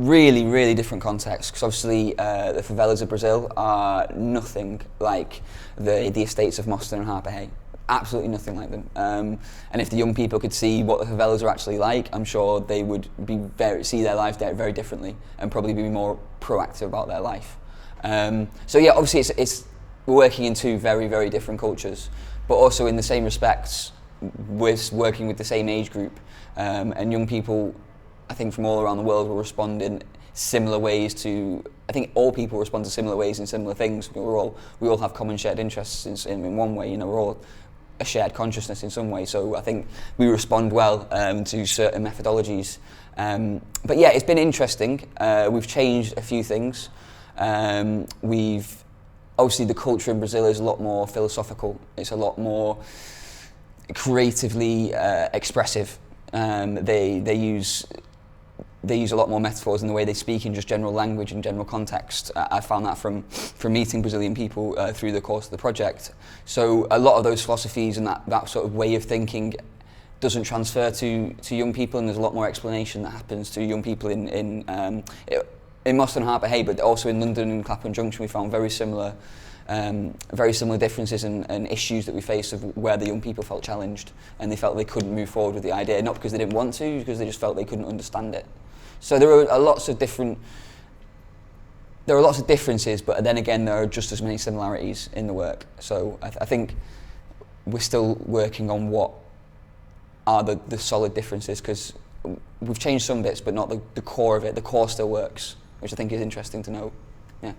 really, really different contexts, because obviously the favelas of Brazil are nothing like the estates of Moston and Harper Hay. Absolutely nothing like them. And if the young people could see what the favelas are actually like, I'm sure they would see their lives there very differently and probably be more proactive about their life. So yeah, obviously it's working in two very, very different cultures, but also in the same respects, we're working with the same age group, and young people, I think from all around the world, will respond in similar ways to, I think all people respond to similar ways in similar things. We all have common shared interests in one way, we're all a shared consciousness in some way, so I think we respond well to certain methodologies. But yeah, it's been interesting. We've changed a few things. Obviously the culture in Brazil is a lot more philosophical, it's a lot more creatively expressive. They use a lot more metaphors in the way they speak in just general language and general context. I found that from meeting Brazilian people through the course of the project. So a lot of those philosophies and that sort of way of thinking doesn't transfer to young people, and there's a lot more explanation that happens to young people in Moston and Harper Hay, but also in London and Clapham Junction. We found very similar differences and issues that we faced of where the young people felt challenged and they felt they couldn't move forward with the idea, not because they didn't want to, because they just felt they couldn't understand it. So there are lots of differences, but then again there are just as many similarities in the work. So I think we're still working on what are the solid differences, because we've changed some bits, but not the core of it. The core still works, which I think is interesting to know. Yeah.